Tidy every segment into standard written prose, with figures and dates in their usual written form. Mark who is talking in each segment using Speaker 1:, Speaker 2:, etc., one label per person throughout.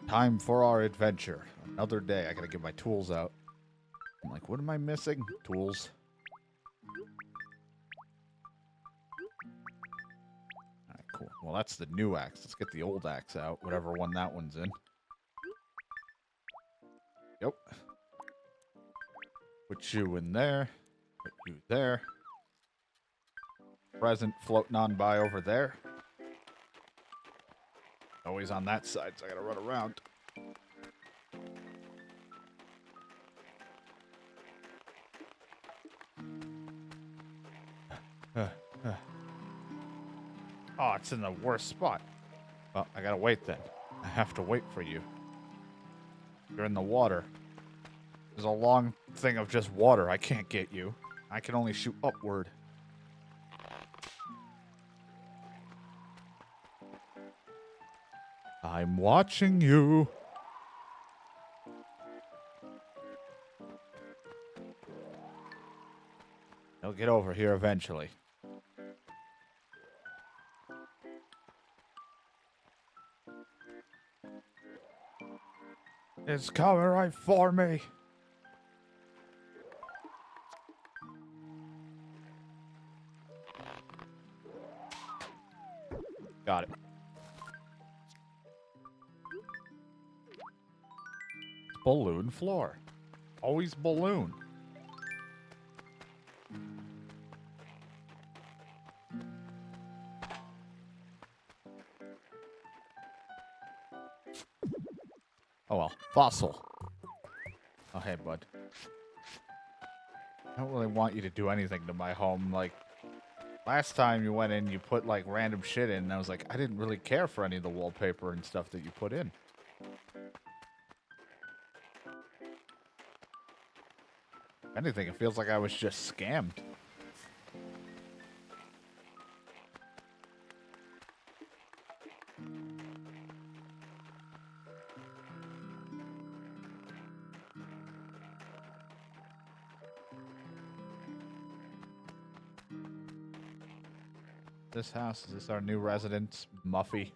Speaker 1: Time for our adventure. Another day. I gotta get my tools out. I'm like, what am I missing? Tools. Alright, cool. Well, that's the new axe. Let's get the old axe out. Whatever one that one's in. Yep. Put you in there. Put you there. Present floating on by over there. Always on that side, so I gotta run around. Oh, it's in the worst spot. Well, I gotta wait then. I have to wait for you. You're in the water. There's a long thing of just water. I can't get you. I can only shoot upward. I'm watching you. He'll get over here eventually. It's coming right for me. Got it. Balloon floor. Always balloon. Oh well. Fossil. Oh hey, bud. I don't really want you to do anything to my home. Like, last time you went in, you put like random shit in, and I was like, I didn't really care for any of the wallpaper and stuff that you put in. If anything, it feels like I was just scammed. This house, is this our new resident, Muffy?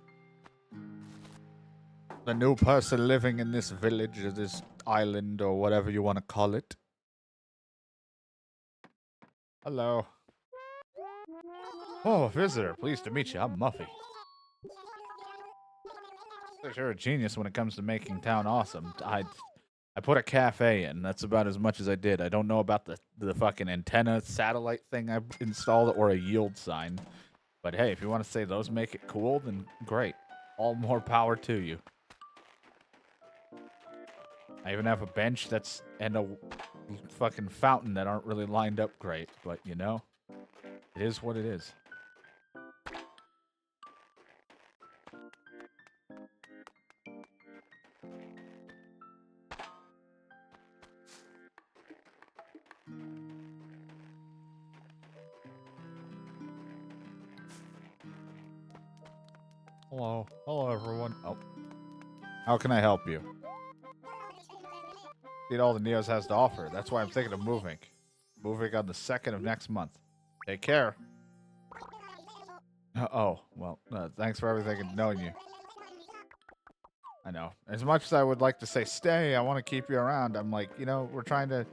Speaker 1: The new person living in this village or this island or whatever you want to call it. Hello. Oh, a visitor. Pleased to meet you. I'm Muffy. You're a genius when it comes to making town awesome. I put a cafe in. That's about as much as I did. I don't know about the fucking antenna satellite thing I installed or a yield sign. But hey, if you want to say those make it cool, then great. All more power to you. I even have a bench and a fucking fountain that aren't really lined up great. But, you know, it is what it is. Hello. Hello, everyone. Oh. How can I help you? See all the Neos has to offer. That's why I'm thinking of moving. Moving on the 2nd of next month. Take care. Oh, well, thanks for everything and knowing you. I know. As much as I would like to say stay, I want to keep you around. I'm like, you know, we're trying to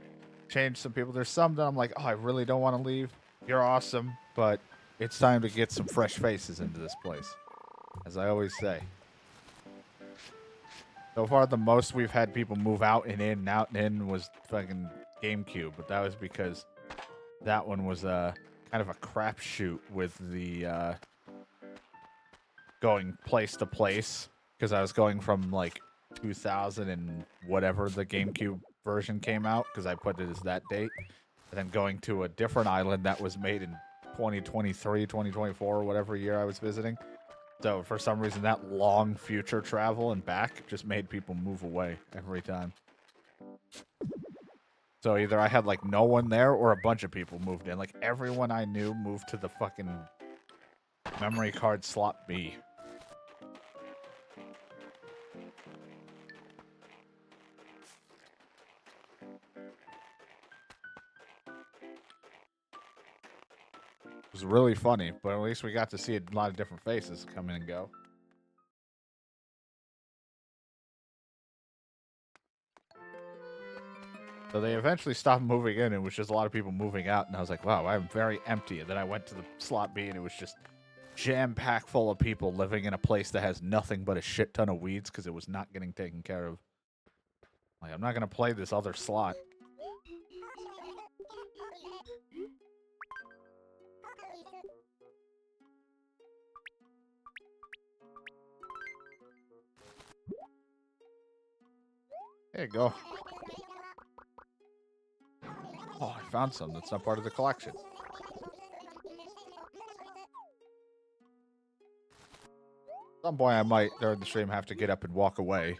Speaker 1: change some people. There's some that I'm like, oh, I really don't want to leave. You're awesome, but it's time to get some fresh faces into this place. As I always say. So far, the most we've had people move out and in, out and in was fucking GameCube, but that was because that one was kind of a crapshoot with the going place to place, because I was going from like 2000 and whatever the GameCube version came out, because I put it as that date, and then going to a different island that was made in 2023, 2024, whatever year I was visiting. So for some reason, that long future travel and back just made people move away every time. So either I had like no one there or a bunch of people moved in. Like everyone I knew moved to the fucking memory card slot B. It was really funny, but at least we got to see a lot of different faces come in and go. So they eventually stopped moving in. It was just a lot of people moving out. And I was like, wow, I'm very empty. And then I went to the slot B and it was just jam-packed full of people living in a place that has nothing but a shit ton of weeds because it was not getting taken care of. Like, I'm not going to play this other slot. There you go. Oh, I found some that's not part of the collection. At some point, I might, during the stream, have to get up and walk away.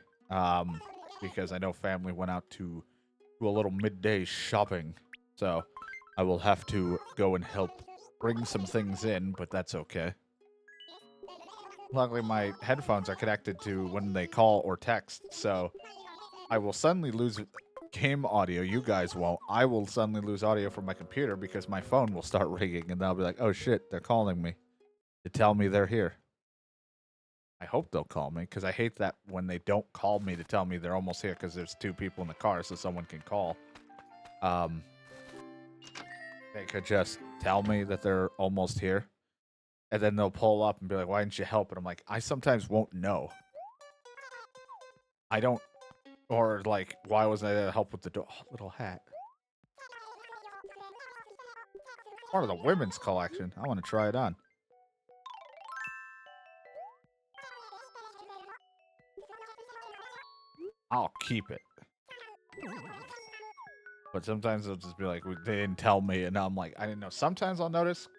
Speaker 1: Because I know family went out to do a little midday shopping. So I will have to go and help bring some things in, but that's okay. Luckily, my headphones are connected to when they call or text, so I will suddenly lose game audio. You guys won't. I will suddenly lose audio from my computer because my phone will start ringing, and I'll be like, oh shit, they're calling me to tell me they're here. I hope they'll call me, because I hate that when they don't call me to tell me they're almost here, because there's 2 people in the car, so someone can call. They could just tell me that they're almost here, and then they'll pull up and be like, why didn't you help? And I'm like, I sometimes won't know. I don't, or like, why wasn't I there to help with the door? Oh, little hat. Part of the women's collection. I want to try it on. I'll keep it. But sometimes they'll just be like, they didn't tell me, and I'm like, I didn't know. Sometimes I'll notice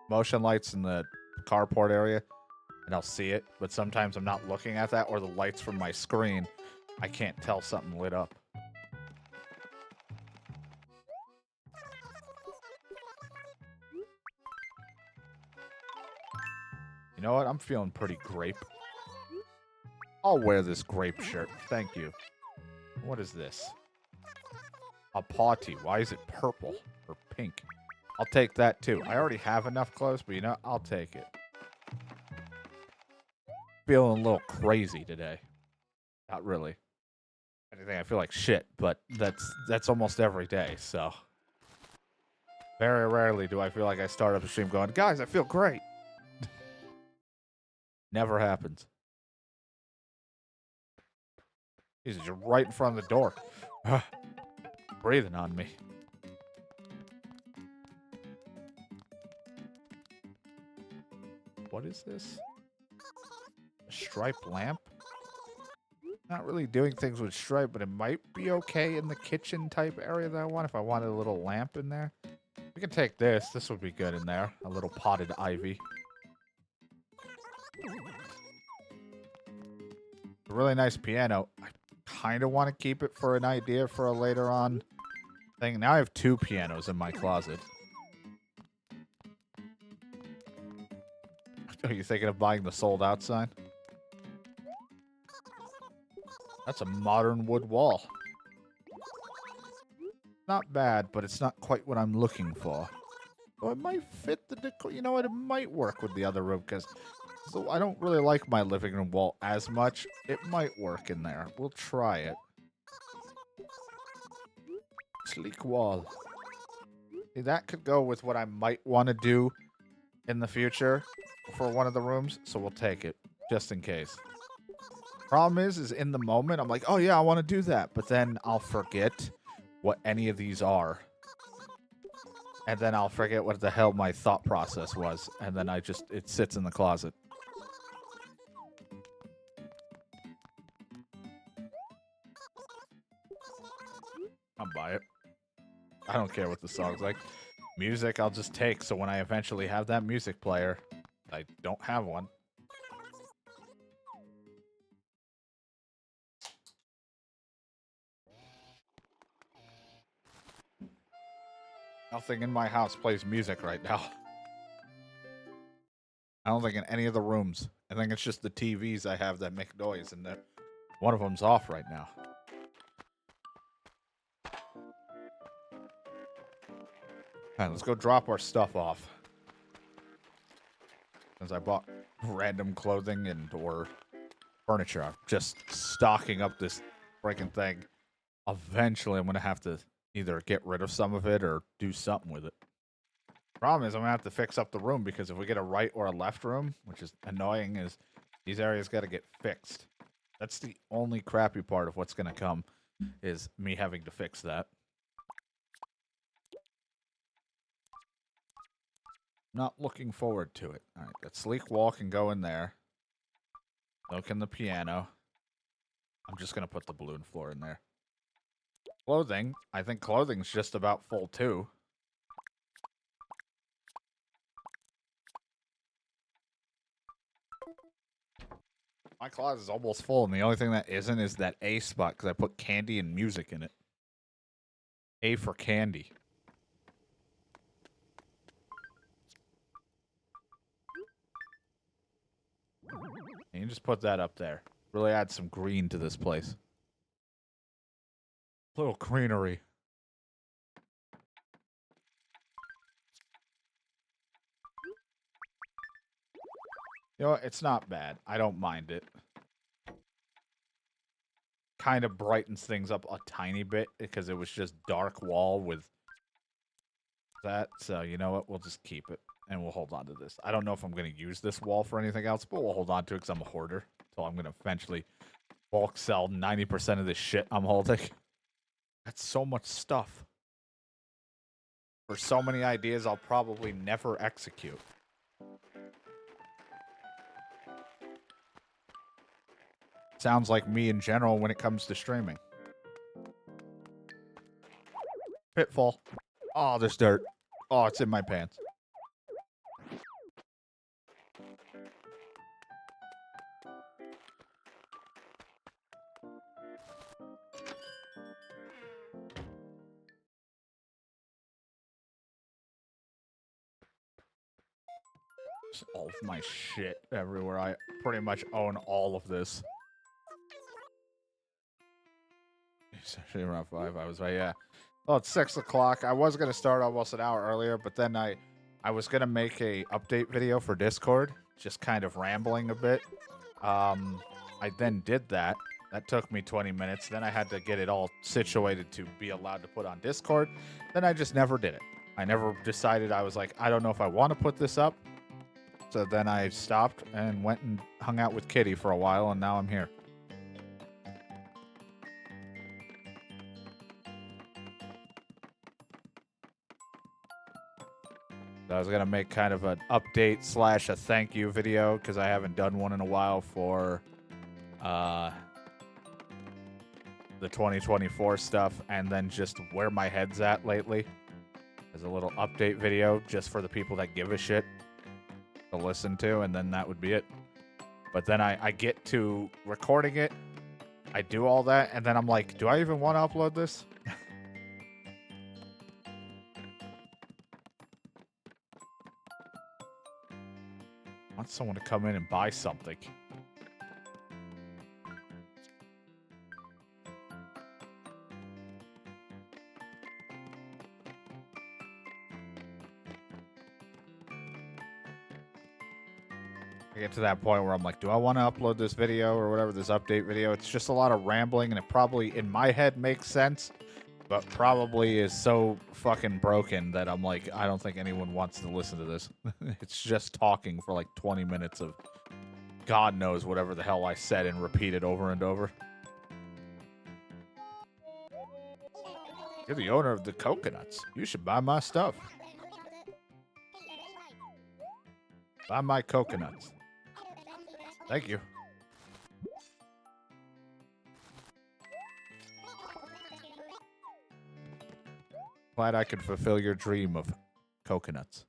Speaker 1: motion lights in the carport area, and I'll see it. But sometimes I'm not looking at that, or the lights from my screen, I can't tell something lit up. You know what? I'm feeling pretty grape. I'll wear this grape shirt. Thank you. What is this? A party. Why is it purple or pink? I'll take that too. I already have enough clothes, but you know, I'll take it. Feeling a little crazy today. Not really. Anything, I feel like shit, but that's almost every day, so. Very rarely do I feel like I start up a stream going, guys, I feel great. Never happens. Jesus, you're right in front of the door. Breathing on me. What is this? A striped lamp? Not really doing things with stripe, but it might be okay in the kitchen type area that I want if I wanted a little lamp in there. We can take this. This would be good in there. A little potted ivy. A really nice piano. I kind of want to keep it for an idea for a later on thing. Now I have 2 pianos in my closet. Are you thinking of buying the sold out sign? That's a modern wood wall. Not bad, but it's not quite what I'm looking for. So it might fit the decor. You know what? It might work with the other room because so I don't really like my living room wall as much. It might work in there. We'll try it. Sleek wall. See, that could go with what I might want to do in the future for one of the rooms. So we'll take it just in case. Problem is in the moment, I'm like, oh yeah, I want to do that. But then I'll forget what any of these are. And then I'll forget what the hell my thought process was. And then it sits in the closet. I'll buy it. I don't care what the song's like. Music, I'll just take. So when I eventually have that music player, I don't have one. Nothing in my house plays music right now. I don't think in any of the rooms. I think it's just the TVs I have that make noise, and one of them's off right now. Alright, let's go drop our stuff off. Since I bought random clothing or furniture, I'm just stocking up this freaking thing. Eventually, I'm going to have to either get rid of some of it or do something with it. Problem is, I'm going to have to fix up the room because if we get a right or a left room, which is annoying, is these areas got to get fixed. That's the only crappy part of what's going to come, is me having to fix that. Not looking forward to it. All right, that sleek wall can go in there. So can the piano. I'm just going to put the balloon floor in there. Clothing. I think clothing's just about full, too. My closet is almost full, and the only thing that isn't is that A spot, because I put candy and music in it. A for candy. And you just put that up there. Really add some green to this place. A little greenery. You know what? It's not bad. I don't mind it. Kind of brightens things up a tiny bit because it was just dark wall with that. So, you know what? We'll just keep it and we'll hold on to this. I don't know if I'm going to use this wall for anything else, but we'll hold on to it because I'm a hoarder. So I'm going to eventually bulk sell 90% of this shit I'm holding. That's so much stuff. For so many ideas I'll probably never execute. Sounds like me in general when it comes to streaming. Pitfall. Oh, there's dirt. Oh, it's in my pants. Just all of my shit everywhere. I pretty much own all of this. It's actually around 5. I was right, yeah. Well, it's 6 o'clock. I was going to start almost an hour earlier, but then I was going to make a update video for Discord, just kind of rambling a bit. I then did that. That took me 20 minutes. Then I had to get it all situated to be allowed to put on Discord. Then I just never did it. I never decided. I was like, I don't know if I want to put this up. So then I stopped and went and hung out with Kitty for a while, and now I'm here. I was going to make kind of an update / a thank you video because I haven't done one in a while for the 2024 stuff, and then just where my head's at lately as a little update video just for the people that give a shit to listen to, and then that would be it. But then I get to recording it, I do all that, and then I'm like, do I even want to upload this? I want someone to come in and buy something. I get to that point where I'm like, do I want to upload this video or whatever, this update video? It's just a lot of rambling, and it probably, in my head, makes sense, but probably is so fucking broken that I'm like, I don't think anyone wants to listen to this. It's just talking for like 20 minutes of God knows whatever the hell I said and repeated over and over. You're the owner of the coconuts. You should buy my stuff. Buy my coconuts. Thank you. Glad I could fulfill your dream of coconuts.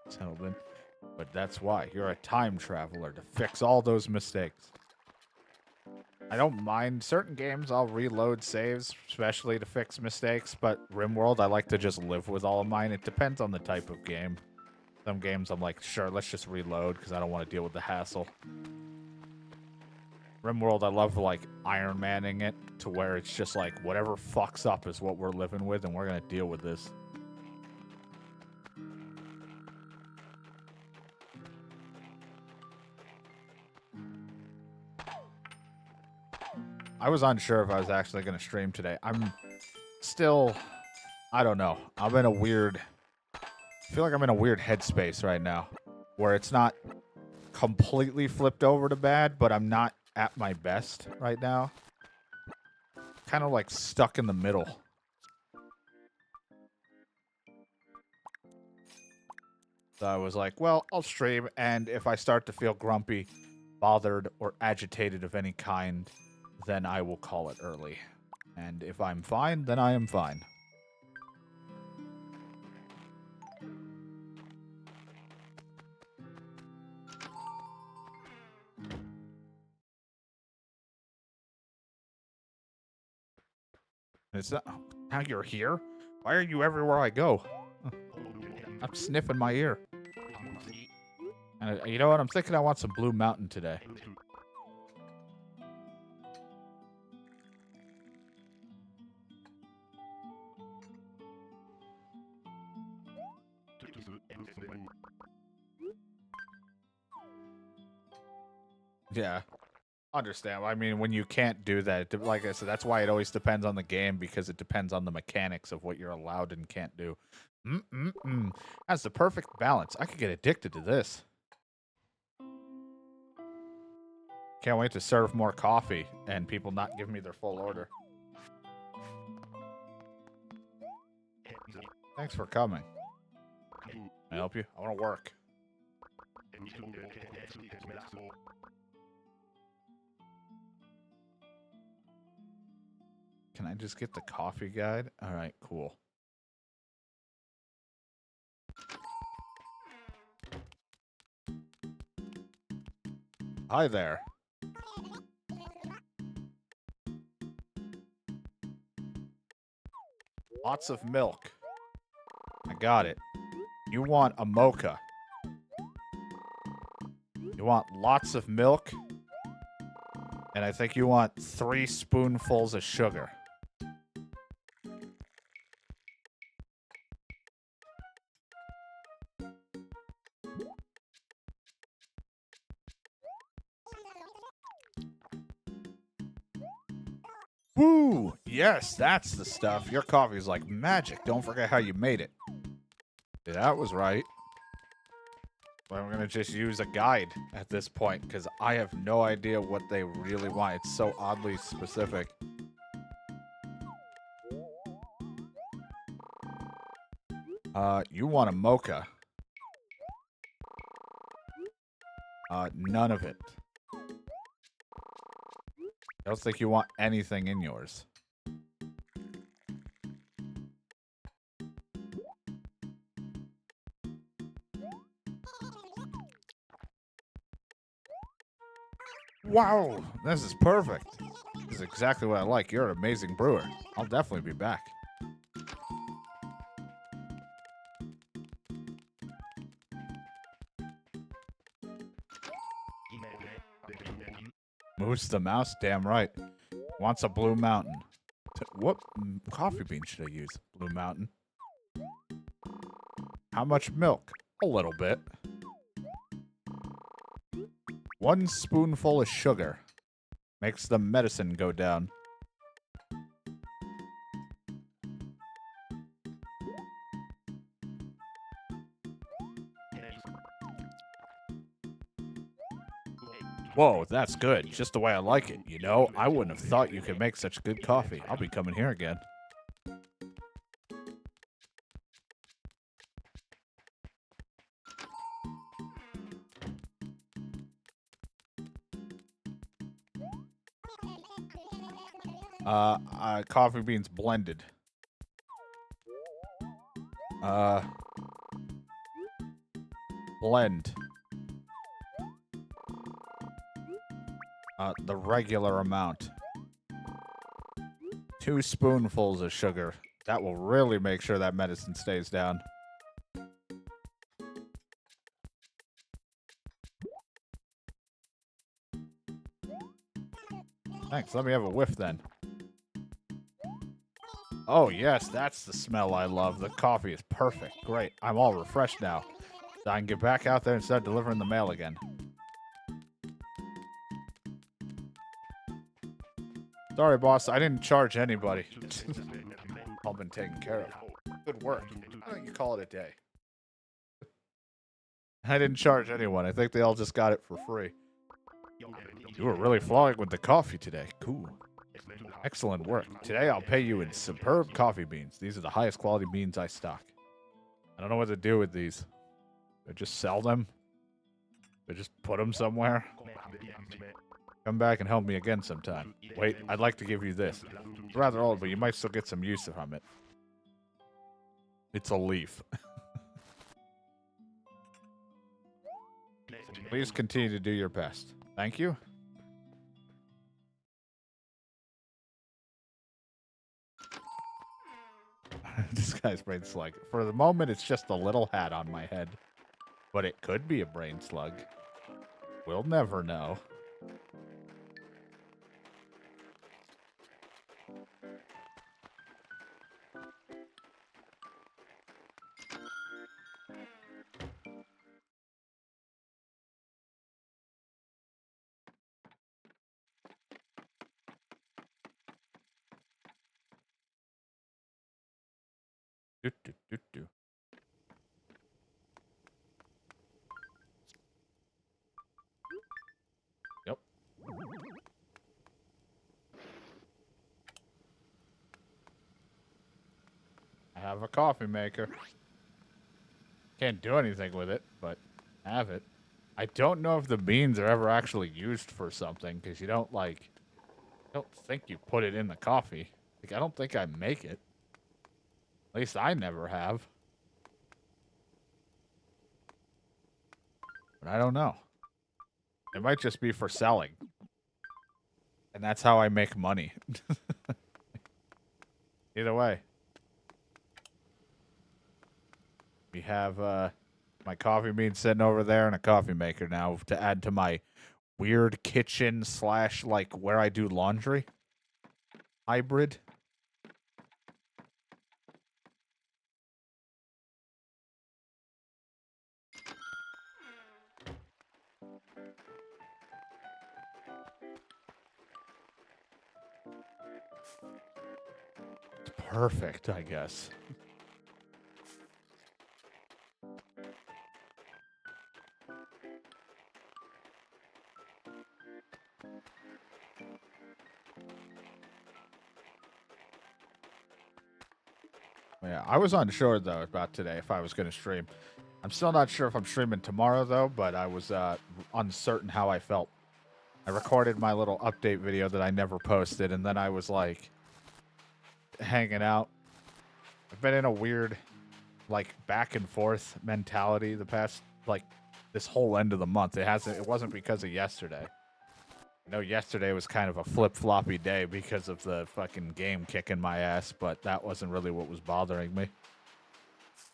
Speaker 1: Settled in. But that's why you're a time traveler, to fix all those mistakes. I don't mind certain games. I'll reload saves, especially to fix mistakes. But RimWorld, I like to just live with all of mine. It depends on the type of game. Some games I'm like, sure, let's just reload because I don't want to deal with the hassle. RimWorld, I love like Iron Manning it to where it's just like whatever fucks up is what we're living with, and we're gonna deal with this. I was unsure if I was actually going to stream today. I'm still, I don't know. I feel like I'm in a weird headspace right now where it's not completely flipped over to bad, but I'm not at my best right now. Kind of like stuck in the middle. So I was like, well, I'll stream, and if I start to feel grumpy, bothered, or agitated of any kind, then I will call it early. And if I'm fine, then I am fine. It's not, now you're here? Why are you everywhere I go? I'm sniffing my ear. And you know what? I'm thinking I want some Blue Mountain today. Yeah. Understand. I mean, when you can't do that, like I said, that's why it always depends on the game, because it depends on the mechanics of what you're allowed and can't do. That's the perfect balance. I could get addicted to this. Can't wait to serve more coffee and people not give me their full order. Thanks for coming. Can I help you? I want to work. Can I just get the coffee guide? All right, cool. Hi there. Lots of milk. I got it. You want a mocha. You want lots of milk. And I think you want 3 spoonfuls of sugar. Woo! Yes, that's the stuff. Your coffee is like magic. Don't forget how you made it. Yeah, that was right. Well, I'm going to just use a guide at this point, because I have no idea what they really want. It's so oddly specific. You want a mocha. None of it. I don't think you want anything in yours. Wow, this is perfect. This is exactly what I like. You're an amazing brewer. I'll definitely be back. Moose the mouse? Damn right. Wants a Blue Mountain. What coffee bean should I use? Blue Mountain. How much milk? A little bit. 1 spoonful of sugar. Makes the medicine go down. Whoa, that's good. Just the way I like it. You know, I wouldn't have thought you could make such good coffee. I'll be coming here again. Coffee beans blended. Blend. The regular amount. 2 spoonfuls of sugar. That will really make sure that medicine stays down. Thanks, let me have a whiff then. Oh yes, that's the smell I love. The coffee is perfect. Great, I'm all refreshed now. So I can get back out there and start delivering the mail again. Sorry, boss. I didn't charge anybody. All been taken care of. Good work. Why don't you call it a day? I didn't charge anyone. I think they all just got it for free. You were really flowing with the coffee today. Cool. Excellent work. Today I'll pay you in superb coffee beans. These are the highest quality beans I stock. I don't know what to do with these. Do I just sell them? Do I just put them somewhere? Come back and help me again sometime. Wait, I'd like to give you this. It's rather old, but you might still get some use from it. It's a leaf. Please continue to do your best. Thank you. This guy's brain slug. For the moment, it's just a little hat on my head. But it could be a brain slug. We'll never know. Do, do, do, do. Yep. I have a coffee maker. Can't do anything with it, but I have it. I don't know if the beans are ever actually used for something, because you don't, like... I don't think you put it in the coffee. Like, I don't think I make it. At least I never have. But I don't know. It might just be for selling. And that's how I make money. Either way. We have my coffee bean sitting over there and a coffee maker now to add to my weird kitchen / like where I do laundry hybrid. It's perfect, I guess. Yeah, I was unsure, though, about today if I was going to stream. I'm still not sure if I'm streaming tomorrow, though, but I was uncertain how I felt. I recorded my little update video that I never posted, and then I was, like, hanging out. I've been in a weird, like, back and forth mentality the past, like, this whole end of the month. It wasn't because of yesterday. I know yesterday was kind of a flip-floppy day because of the fucking game kicking my ass, but that wasn't really what was bothering me.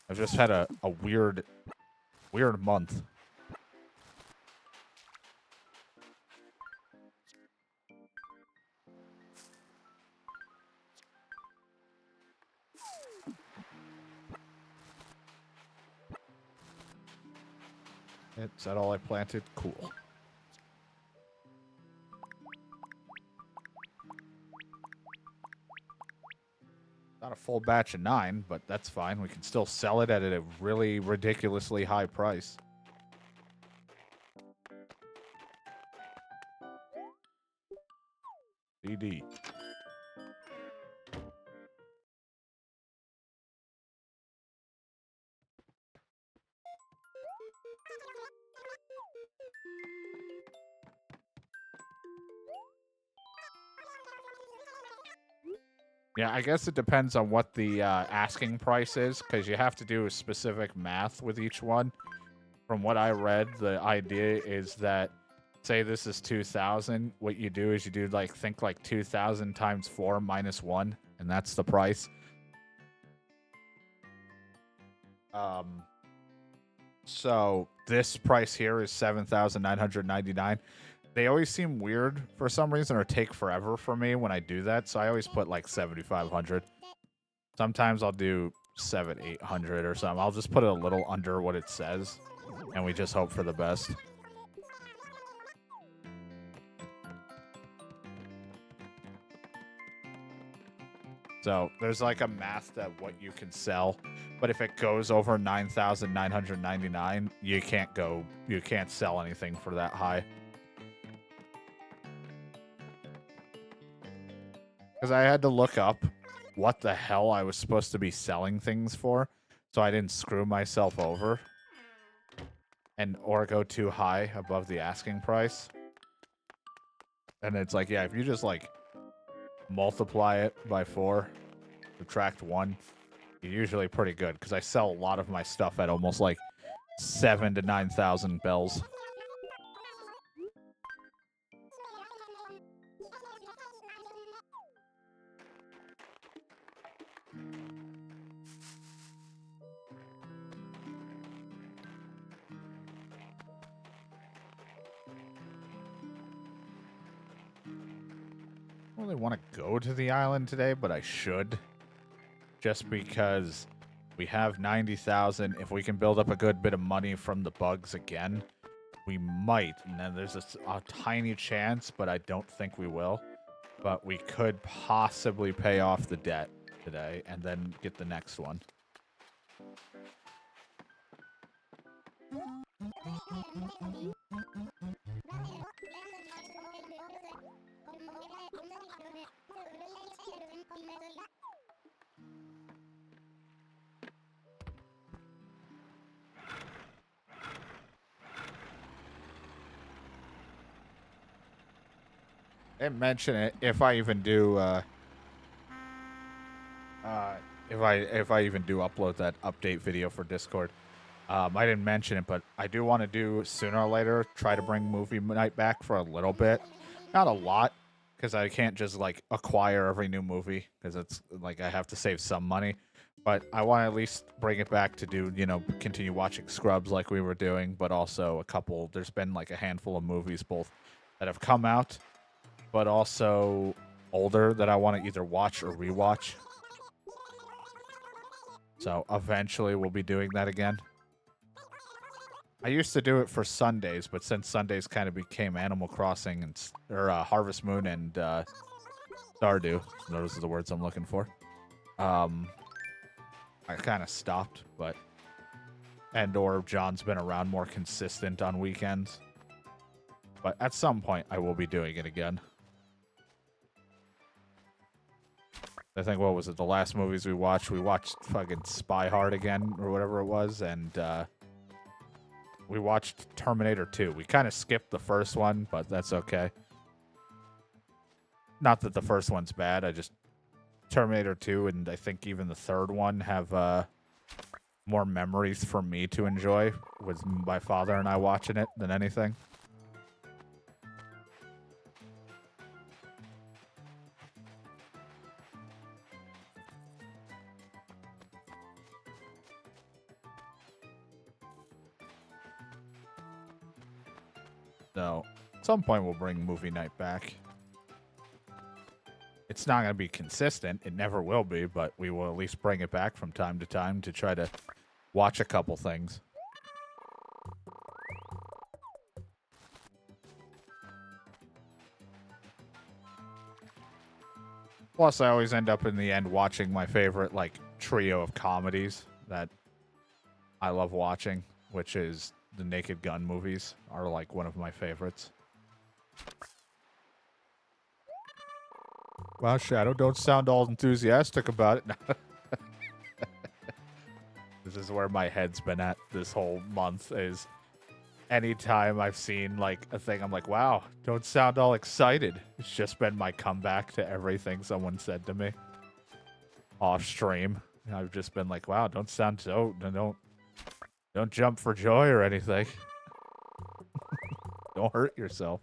Speaker 1: I've just had a weird month. Is that all I planted? Cool. Not a full batch of 9, but that's fine. We can still sell it at a really ridiculously high price. DD. Yeah, I guess it depends on what the asking price is, because you have to do specific math with each one. From what I read, the idea is that, say this is 2,000, what you do is you do, like, think like 2,000 times 4 minus 1, and that's the price. So this price here is 7,999. They always seem weird for some reason or take forever for me when I do that, so I always put like 7,500. Sometimes I'll do 7,800 or something. I'll just put it a little under what it says, and we just hope for the best. So there's like a math that what you can sell, but if it goes over 9,999, you can't sell anything for that high. Because I had to look up what the hell I was supposed to be selling things for, so I didn't screw myself over or go too high above the asking price. And it's like, yeah, if you just like multiply it by 4, subtract 1, you're usually pretty good. Because I sell a lot of my stuff at almost like 7,000 to 9,000 bells. I don't really want to go to the island today, but I should. Just because we have 90,000. If we can build up a good bit of money from the bugs again, we might. And then there's a tiny chance, but I don't think we will. But we could possibly pay off the debt today and then get the next one. I didn't mention it. If I even do, if I even do upload that update video for Discord, I didn't mention it, but I do want to do sooner or later try to bring movie night back for a little bit, not a lot, because I can't just like acquire every new movie because it's like I have to save some money. But I want to at least bring it back to do, continue watching Scrubs like we were doing, but also a couple. There's been like a handful of movies both that have come out, but also older that I want to either watch or rewatch. So eventually we'll be doing that again. I used to do it for Sundays, but since Sundays kind of became Animal Crossing or Harvest Moon and Stardew, those are the words I'm looking for. I kind of stopped, or John's been around more consistent on weekends. But at some point, I will be doing it again. I think, what was it, the last movies we watched? We watched fucking Spy Hard again, or whatever it was, and we watched Terminator 2. We kind of skipped the first one, but that's okay. Not that the first one's bad, Terminator 2 and I think even the third one have more memories for me to enjoy with my father and I watching it than anything. So, at some point we'll bring movie night back. It's not going to be consistent. It never will be, but we will at least bring it back from time to time to try to watch a couple things. Plus, I always end up in the end watching my favorite, like, trio of comedies that I love watching, which is the Naked Gun movies are, like, one of my favorites. Wow, Shadow, don't sound all enthusiastic about it. This is where my head's been at this whole month, is anytime I've seen, like, a thing, I'm like, wow, don't sound all excited. It's just been my comeback to everything someone said to me off stream. I've just been like, wow, don't jump for joy or anything. Don't hurt yourself.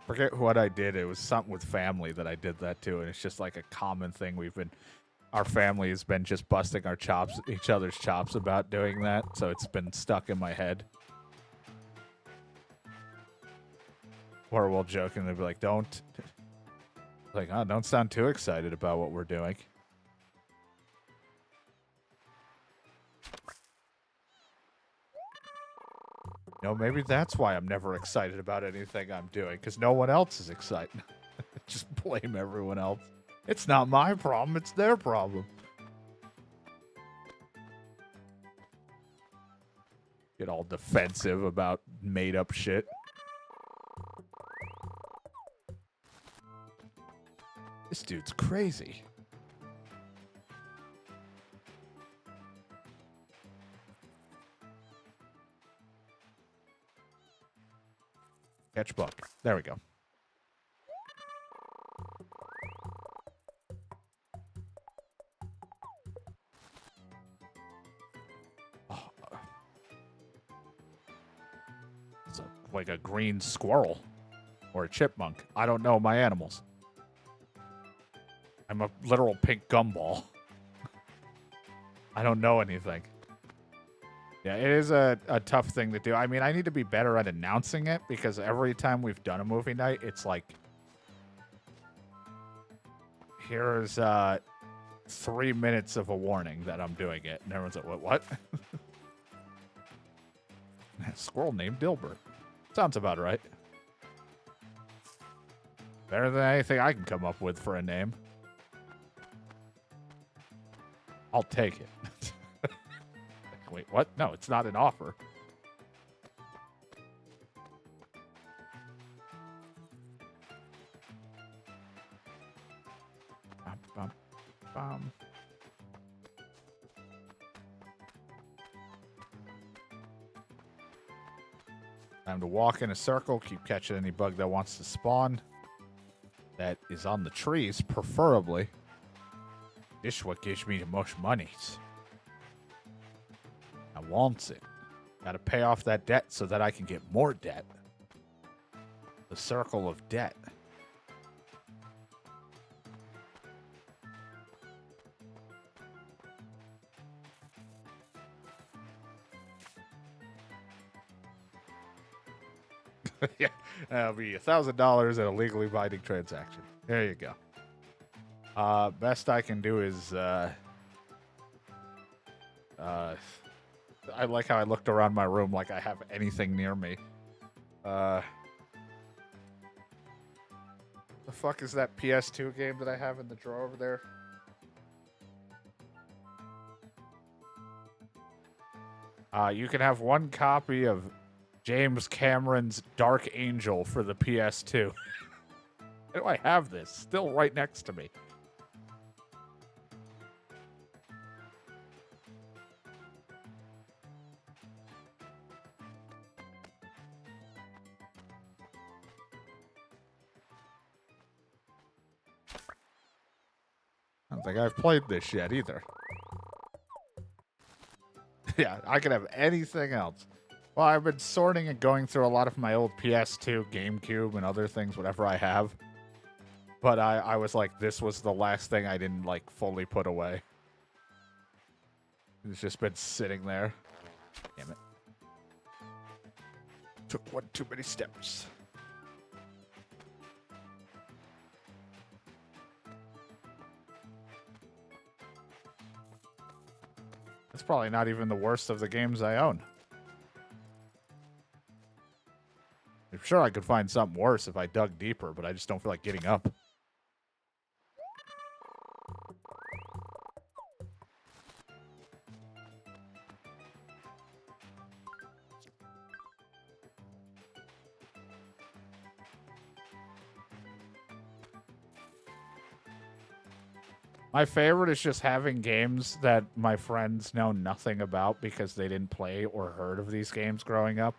Speaker 1: Forget what I did. It was something with family that I did that too, and it's just like a common thing our family has been just busting each other's chops about doing that, so it's been stuck in my head. Or we'll jokingly be like, don't sound too excited about what we're doing. You know, maybe that's why I'm never excited about anything I'm doing, because no one else is excited. Just blame everyone else. It's not my problem, it's their problem. Get all defensive about made up shit. This dude's crazy. Catch bug. There we go. Oh, it's like a green squirrel or a chipmunk. I don't know my animals. I'm a literal pink gumball. I don't know anything. Yeah, it is a tough thing to do. I mean, I need to be better at announcing it because every time we've done a movie night, it's like, here's 3 minutes of a warning that I'm doing it. And everyone's like, what? Squirrel named Dilbert. Sounds about right. Better than anything I can come up with for a name. I'll take it. Wait, what? No, it's not an offer. Bum, bum, bum. Time to walk in a circle, keep catching any bug that wants to spawn. That is on the trees, preferably. This is what gives me the most monies. I want it. Gotta pay off that debt so that I can get more debt. The circle of debt. Yeah, that'll be $1,000 in a legally binding transaction. There you go. Best I can do is, I like how I looked around my room like I have anything near me. The fuck is that PS2 game that I have in the drawer over there? You can have one copy of James Cameron's Dark Angel for the PS2. Why do I have this? Still right next to me. I don't think I've played this yet either. Yeah, I could have anything else. Well, I've been sorting and going through a lot of my old PS2, GameCube, and other things, whatever I have. But I was like, this was the last thing I didn't, like, fully put away. It's just been sitting there. Damn it. Took one too many steps. That's probably not even the worst of the games I own. I'm sure I could find something worse if I dug deeper, but I just don't feel like getting up. My favorite is just having games that my friends know nothing about because they didn't play or heard of these games growing up,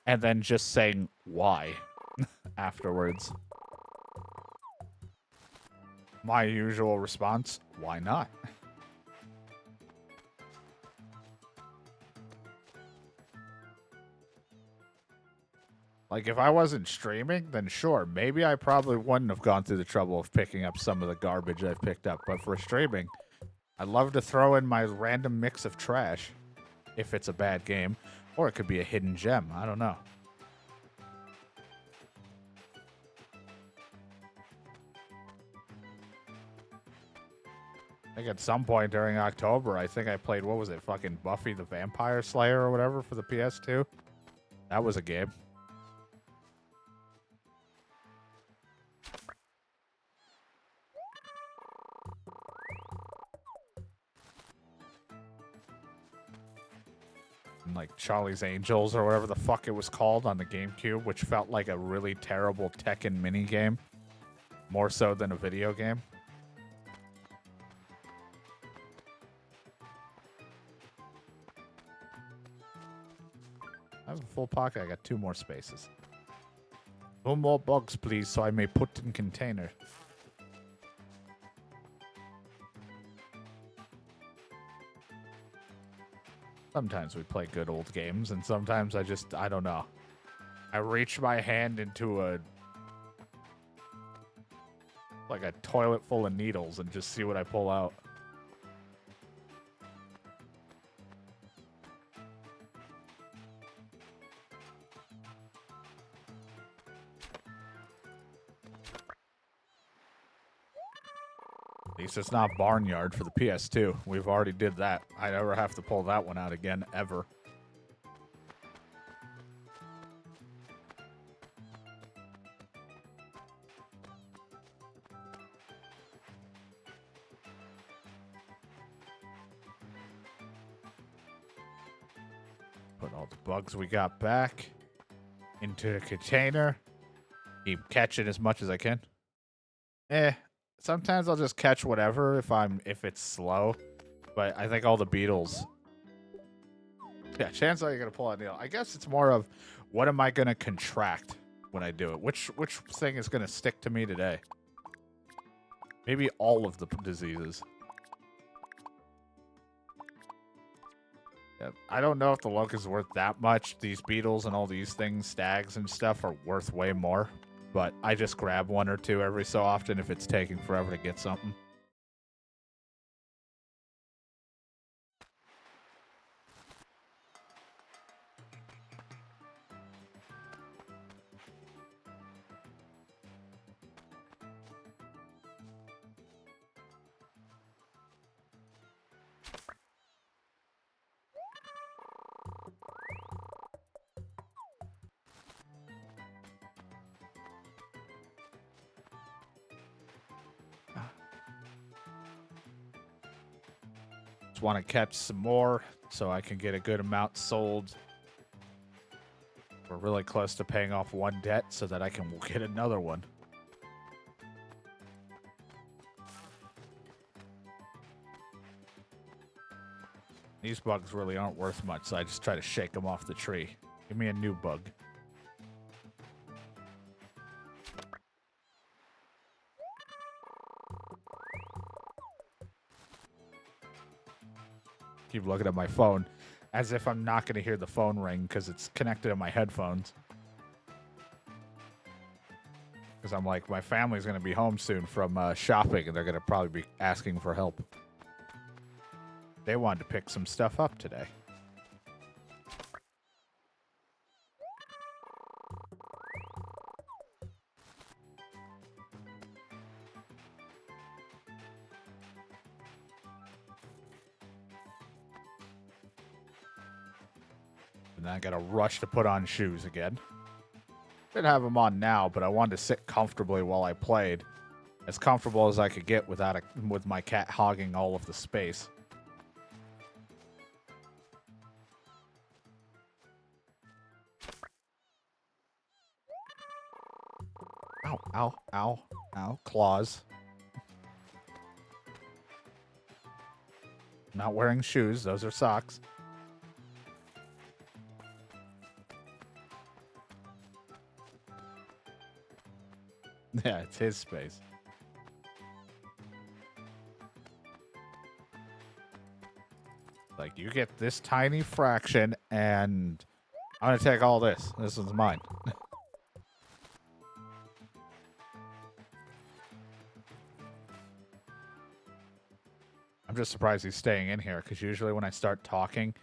Speaker 1: and then just saying why afterwards. My usual response, why not? Like, if I wasn't streaming, then sure, maybe I probably wouldn't have gone through the trouble of picking up some of the garbage I've picked up. But for streaming, I'd love to throw in my random mix of trash, if it's a bad game. Or it could be a hidden gem, I don't know. I think at some point during October, I think I played, what was it, fucking Buffy the Vampire Slayer or whatever for the PS2? That was a game. And like Charlie's Angels or whatever the fuck it was called on the GameCube, which felt like a really terrible Tekken mini game, more so than a video game. I have a full pocket. I got 2 more spaces. No more bugs, please, so I may put in container. Sometimes we play good old games, and sometimes I don't know. I reach my hand into like a toilet full of needles and just see what I pull out. At least it's not Barnyard for the PS2. We've already did that. I never have to pull that one out again, ever. Put all the bugs we got back into a container. Keep catching as much as I can. Sometimes I'll just catch whatever if it's slow. But I think all the beetles. Yeah, chances are you're gonna pull out a needle. I guess it's more of what am I gonna contract when I do it? Which thing is gonna stick to me today? Maybe all of the diseases. Yeah, I don't know if the locust is worth that much. These beetles and all these things, stags and stuff, are worth way more. But I just grab 1 or 2 every so often if it's taking forever to get something. Want to catch some more so I can get a good amount sold. We're really close to paying off 1 debt so that I can get another one. These bugs really aren't worth much, so I just try to shake them off the tree. Give me a new bug. Keep looking at my phone as if I'm not going to hear the phone ring because it's connected to my headphones. Because I'm like, my family's going to be home soon from shopping and they're going to probably be asking for help. They wanted to pick some stuff up today. And I gotta rush to put on shoes again. Didn't have them on now, but I wanted to sit comfortably while I played. As comfortable as I could get with my cat hogging all of the space. Ow, ow, ow, ow. Claws. Not wearing shoes. Those are socks. Yeah, it's his space. Like, you get this tiny fraction, and I'm going to take all this. This is mine. I'm just surprised he's staying in here, because usually when I start talking,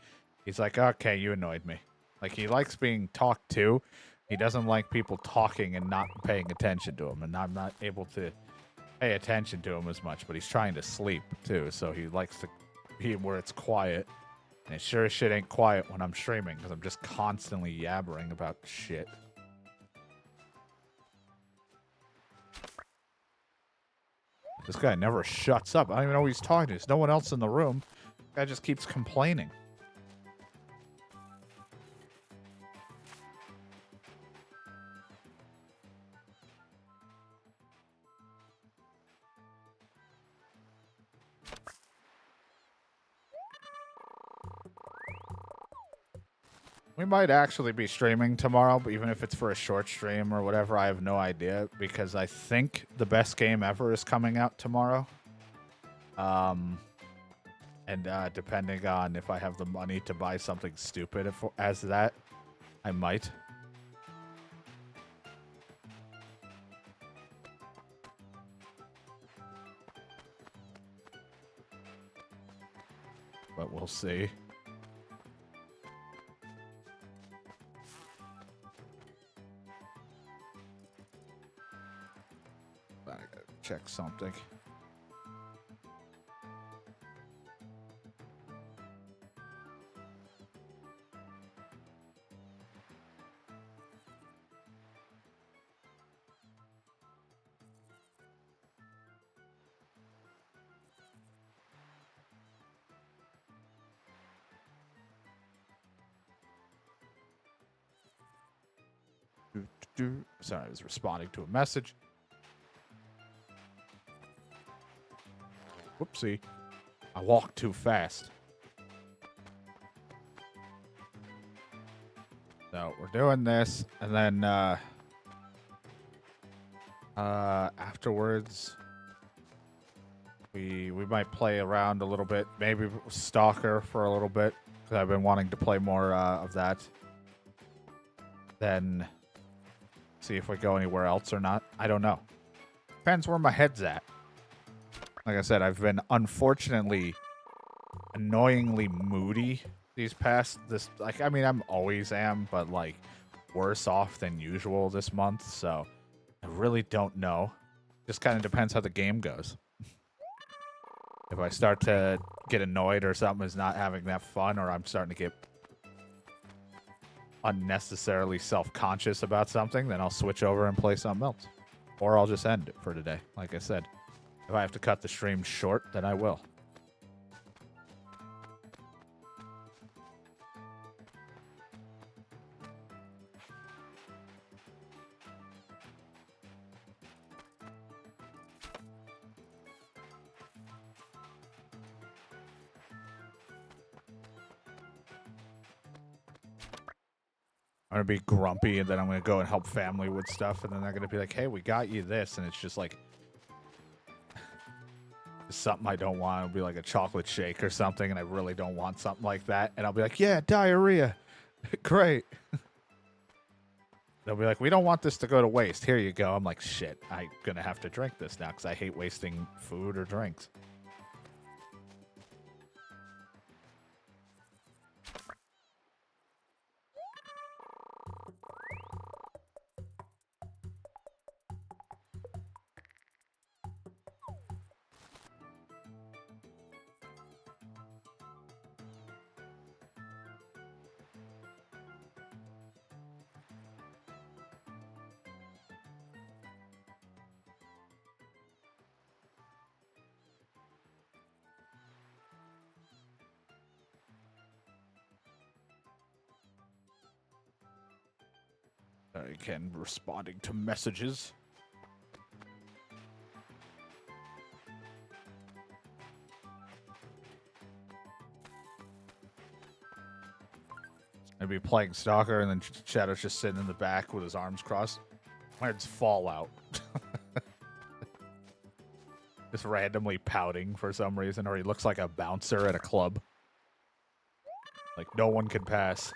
Speaker 1: he's like, okay, you annoyed me. Like, he likes being talked to. He doesn't like people talking and not paying attention to him, and I'm not able to pay attention to him as much, but he's trying to sleep, too, so he likes to be where it's quiet. And it sure as shit ain't quiet when I'm streaming because I'm just constantly yabbering about shit. This guy never shuts up. I don't even know who he's talking to. There's no one else in the room. Guy just keeps complaining. We might actually be streaming tomorrow, but even if it's for a short stream or whatever, I have no idea because I think the best game ever is coming out tomorrow. And depending on if I have the money to buy something stupid as that, I might. But we'll see. I gotta check something. Sorry, I was responding to a message. Whoopsie. I walked too fast. So we're doing this, and then afterwards we might play around a little bit, maybe Stalker for a little bit, because I've been wanting to play more of that. Then see if we go anywhere else or not. I don't know. Depends where my head's at. Like I said, I've been unfortunately annoyingly moody these past I mean, I'm always am, but like worse off than usual this month, so I really don't know. Just kind of depends how the game goes. If I start to get annoyed or something is not having that fun, or I'm starting to get unnecessarily self-conscious about something, then I'll switch over and play something else. Or I'll just end it for today. Like I said, if I have to cut the stream short, then I will. I'm going to be grumpy, and then I'm going to go and help family with stuff, and then they're going to be like, hey, we got you this, and it's just like something I don't want. It'll be like a chocolate shake or something, and I really don't want something like that, and I'll be like, yeah, diarrhea. Great. They'll be like, we don't want this to go to waste. Here you go. I'm like, shit, I'm going to have to drink this now because I hate wasting food or drinks. Again, responding to messages. I'd be playing Stalker, and then Shadow's just sitting in the back with his arms crossed. It's Fallout. Just randomly pouting for some reason, or he looks like a bouncer at a club. Like, no one can pass.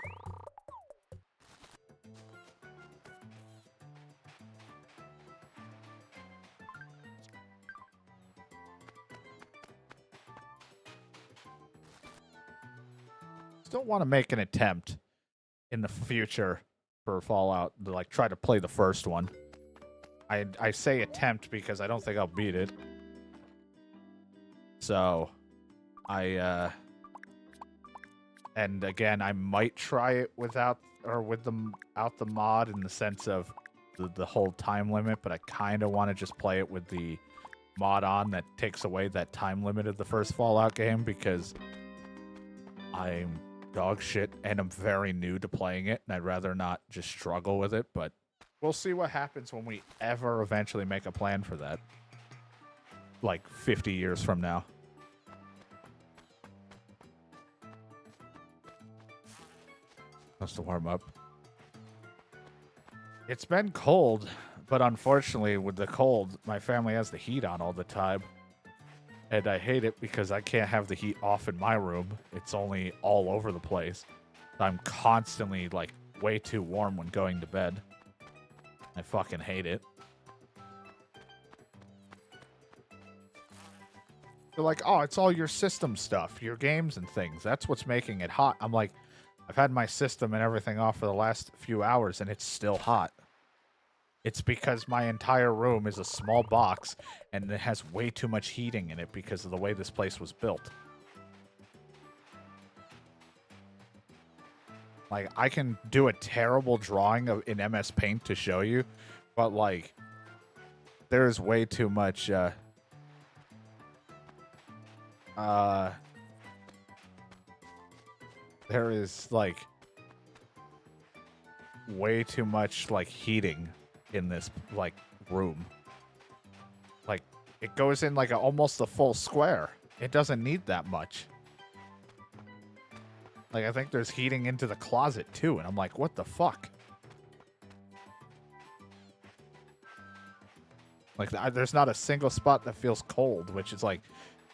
Speaker 1: Still want to make an attempt in the future for Fallout to like try to play the first one. I say attempt because I don't think I'll beat it. So I And again, I might try it without or with out the mod in the sense of the whole time limit, but I kind of want to just play it with the mod on that takes away that time limit of the first Fallout game because I'm dog shit and I'm very new to playing it, and I'd rather not just struggle with it, but we'll see what happens when we ever eventually make a plan for that. Like 50 years from now. Has to warm up. It's been cold, but unfortunately with the cold, my family has the heat on all the time. And I hate it because I can't have the heat off in my room. It's only all over the place. I'm constantly like way too warm when going to bed. I fucking hate it. They're like, oh, it's all your system stuff, your games and things. That's what's making it hot. I'm like, I've had my system and everything off for the last few hours, and it's still hot. It's because my entire room is a small box, and it has way too much heating in it because of the way this place was built. Like, I can do a terrible drawing in MS Paint to show you, but, like, there's way too much, there is, like, way too much, like, heating in this, like, room. Like, it goes in, like, almost a full square. It doesn't need that much. Like, I think there's heating into the closet, too, and I'm like, what the fuck? Like, there's not a single spot that feels cold, which is, like,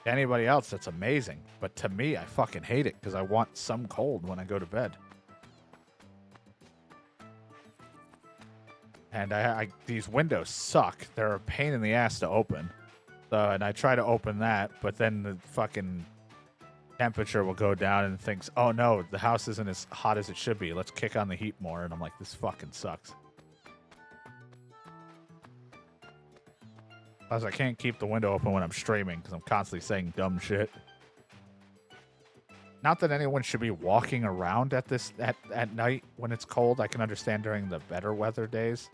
Speaker 1: to anybody else, that's amazing. But to me, I fucking hate it because I want some cold when I go to bed. And these windows suck. They're a pain in the ass to open. And I try to open that, but then the fucking temperature will go down and thinks, oh no, the house isn't as hot as it should be. Let's kick on the heat more. And I'm like, this fucking sucks. Plus, I can't keep the window open when I'm streaming because I'm constantly saying dumb shit. Not that anyone should be walking around at night when it's cold. I can understand during the better weather days.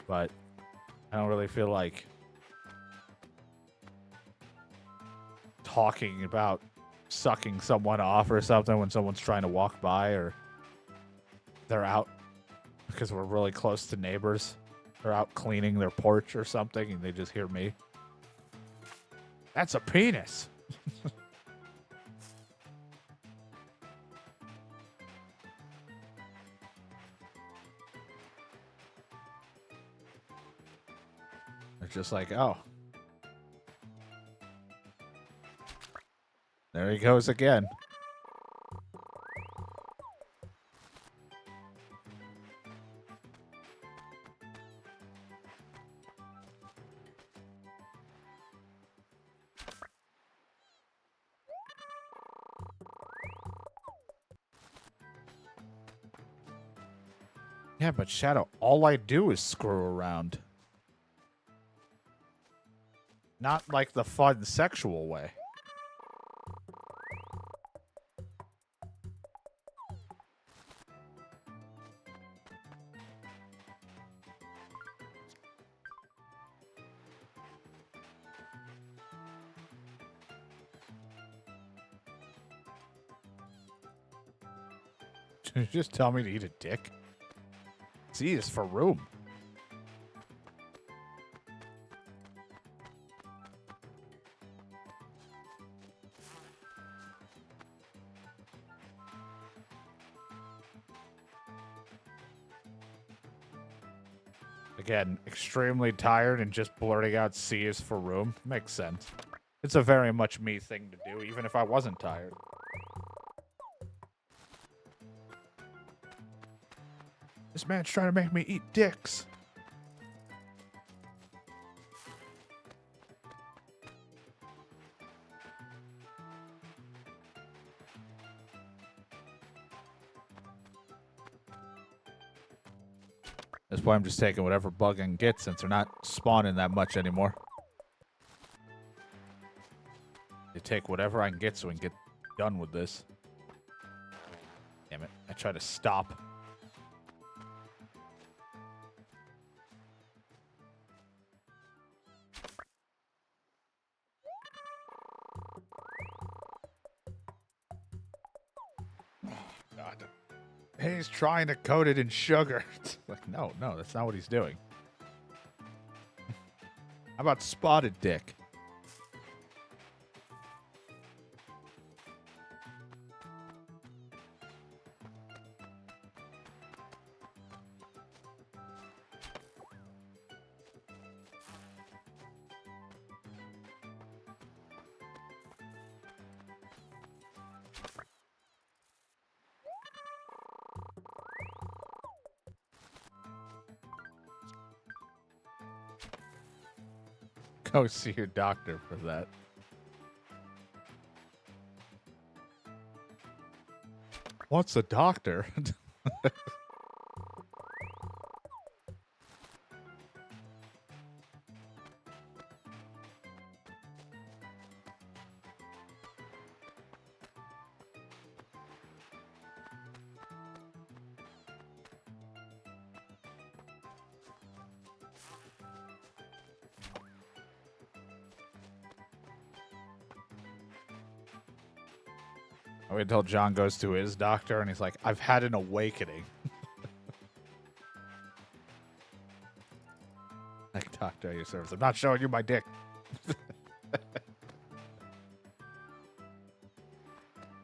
Speaker 1: But I don't really feel like talking about sucking someone off or something when someone's trying to walk by or they're out because we're really close to neighbors. They're out cleaning their porch or something and they just hear me. That's a penis. It's just like, oh. There he goes again. Yeah, but Shadow, all I do is screw around. Not like the fun sexual way. Did you just tell me to eat a dick? C is for room. Again, extremely tired and just blurting out C is for room. Makes sense. It's a very much me thing to do, even if I wasn't tired. This man's trying to make me eat dicks. That's why I'm just taking whatever bug I can get since they're not spawning that much anymore. They take whatever I can get so we can get done with this. Damn it. I try to stop. God. He's trying to coat it in sugar. It's like, no, that's not what he's doing. How about spotted dick? Go see your doctor for that. What's a doctor? I wait until John goes to his doctor and he's like, I've had an awakening. Like, doctor, your service. I'm not showing you my dick.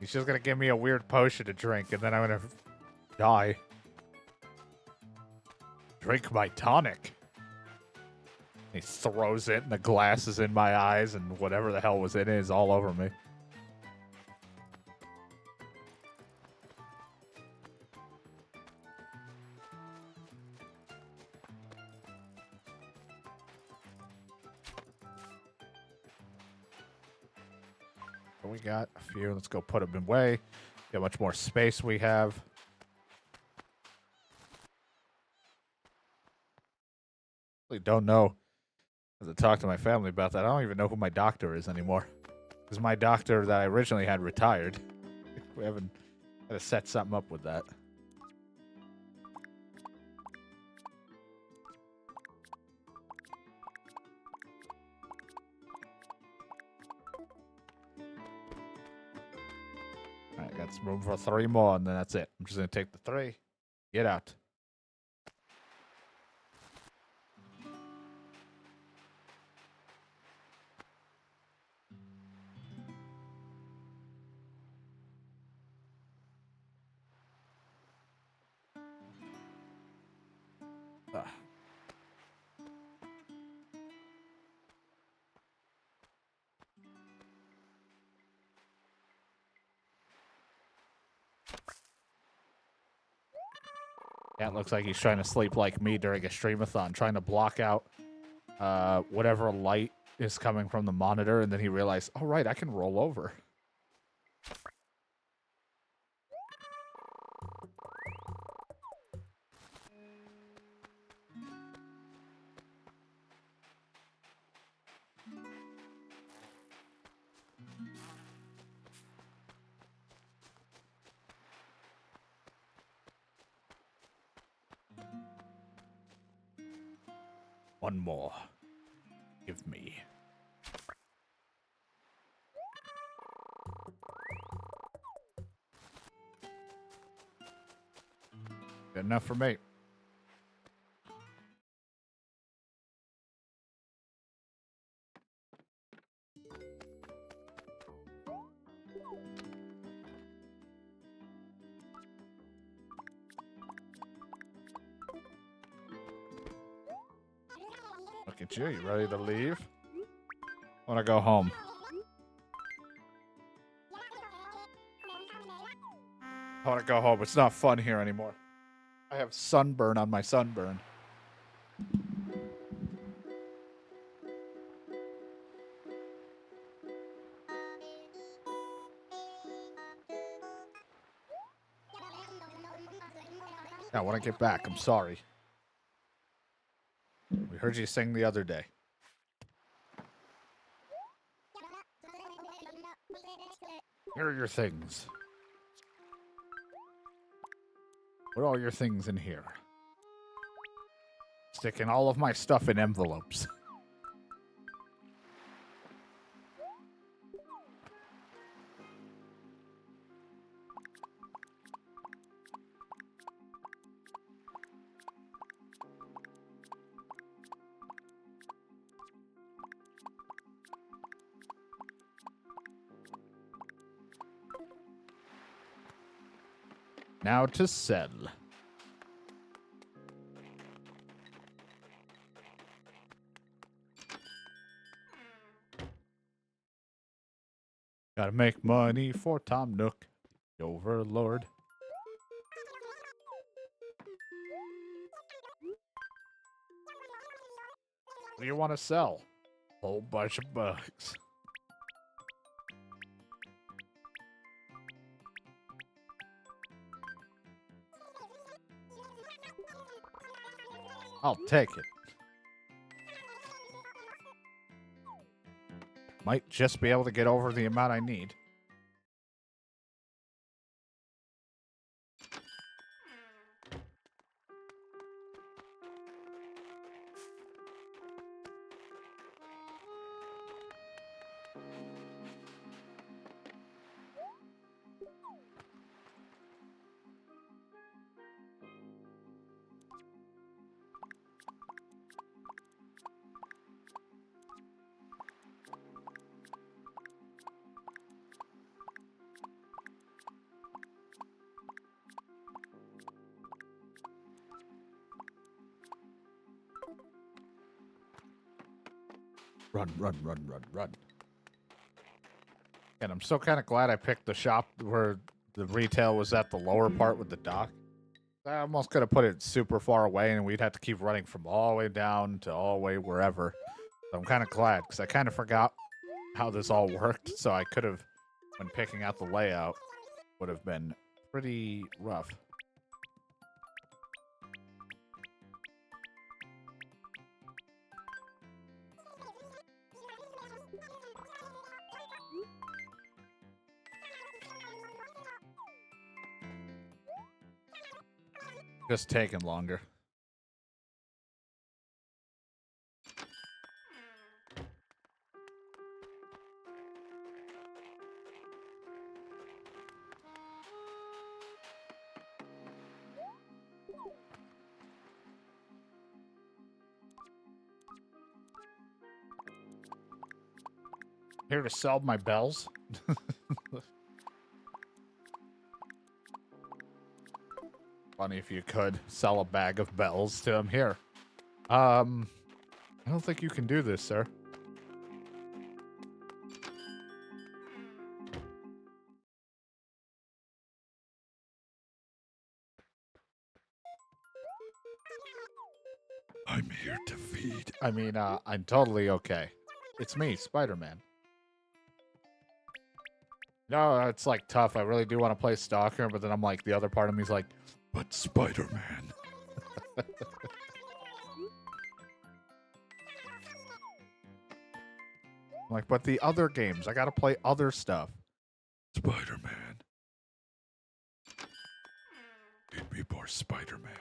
Speaker 1: He's just gonna give me a weird potion to drink and then I'm gonna die. Drink my tonic. He throws it and the glass is in my eyes and whatever the hell was in it is all over me. We got a few. Let's go put them away. See how much more space we have. I don't know. As I talked to my family about that, I don't even know who my doctor is anymore. Because my doctor that I originally had retired. We haven't got to set something up with that. Alright, got some room for 3 more, and then that's it. I'm just going to take the 3. Get out. Cat looks like he's trying to sleep like me during a streamathon, trying to block out whatever light is coming from the monitor, and then he realized, oh, right, I can roll over. One more. Give me. Good enough for me. Look at you. You ready to leave? I want to go home. I want to go home. It's not fun here anymore. I have sunburn on my sunburn. I want to get back. I'm sorry. We heard you sing the other day. Here are your things. Put all your things in here. Sticking all of my stuff in envelopes. Now to sell. Gotta make money for Tom Nook, the overlord. What do you want to sell? Whole bunch of bugs. I'll take it. Might just be able to get over the amount I need. Run. And I'm so kind of glad I picked the shop where the retail was at the lower part with the dock. I almost could have put it super far away and we'd have to keep running from all the way down to all the way wherever. So I'm kind of glad because I kind of forgot how this all worked. So I could have, when picking out the layout, would have been pretty rough. Just taking longer. Here to sell my bells. Funny if you could sell a bag of bells to him. Here. I don't think you can do this, sir. I'm here to feed. I mean, I'm totally okay. It's me, Spider-Man. No, it's like tough. I really do want to play Stalker, but then I'm like, the other part of me is like, but Spider-Man. I'm like, but the other games, I gotta play other stuff. Spider-Man. Give me more Spider-Man.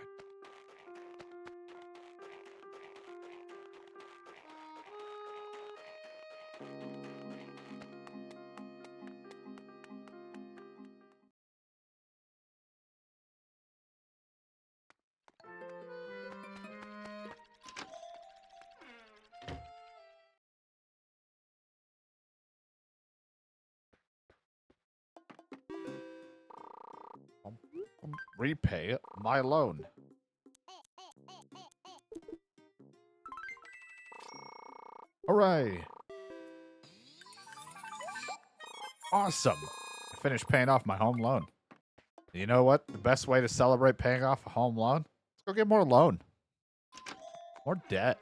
Speaker 1: Repay my loan. Hooray! Awesome! I finished paying off my home loan. You know what? The best way to celebrate paying off a home loan? Let's go get more loan. More debt.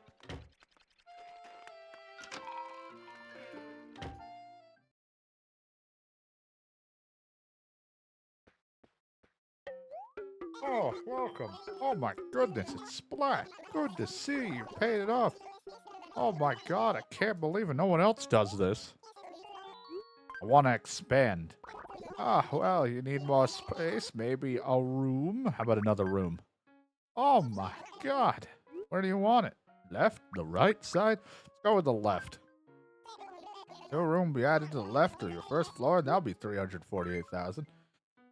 Speaker 1: Oh, welcome. Oh my goodness, it's Splat. Good to see you. Paid it off. Oh my god, I can't believe it. No one else does this. I want to expand. Ah, well, you need more space. Maybe a room? How about another room? Oh my god. Where do you want it? Left? The right side? Let's go with the left. Your room will be added to the left of your first floor, and that'll be 348,000.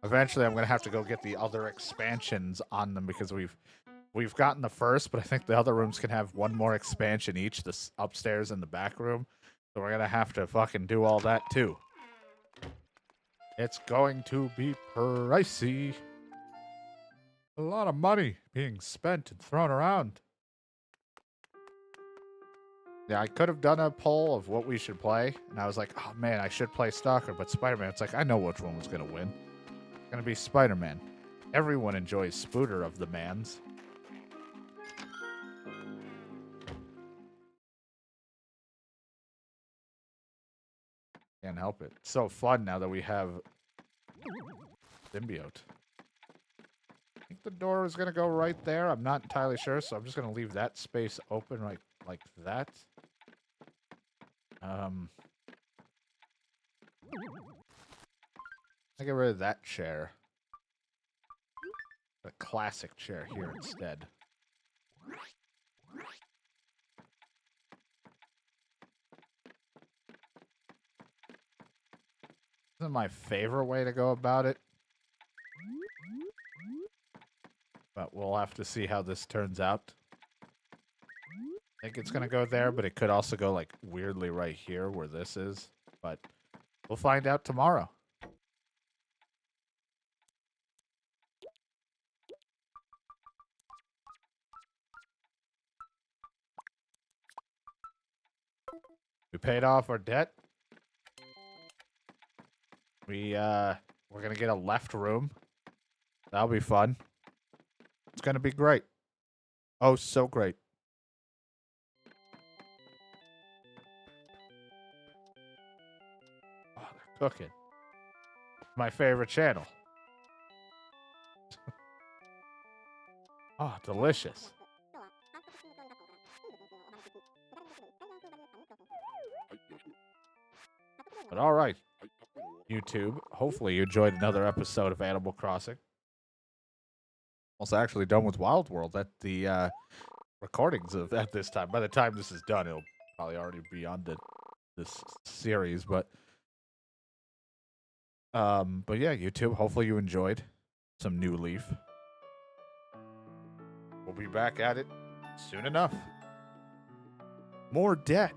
Speaker 1: Eventually, I'm gonna have to go get the other expansions on them because we've gotten the first, but I think the other rooms can have one more expansion each, the upstairs and the back room. So we're gonna have to fucking do all that too. It's going to be pricey. A lot of money being spent and thrown around. Yeah, I could have done a poll of what we should play, and I was like, oh man, I should play Stalker, but Spider-Man, it's like, I know which one was going to win. It's going to be Spider-Man. Everyone enjoys Spooter of the Mans. Can't help it. It's so fun now that we have Symbiote. I think the door is going to go right there. I'm not entirely sure, so I'm just going to leave that space open right like that. I get rid of that chair. A classic chair here instead. This isn't my favorite way to go about it. But we'll have to see how this turns out. I think it's going to go there, but it could also go like weirdly right here where this is. But we'll find out tomorrow. We paid off our debt. We're going to get a left room. That'll be fun. It's going to be great. Oh, so great. Oh, they're cooking. My favorite channel. Oh, delicious. But all right, YouTube. Hopefully you enjoyed another episode of Animal Crossing. Also, actually done with Wild World at the recordings of at this time. By the time this is done, it'll probably already be on this series. But yeah, YouTube. Hopefully you enjoyed some New Leaf. We'll be back at it soon enough. More debt.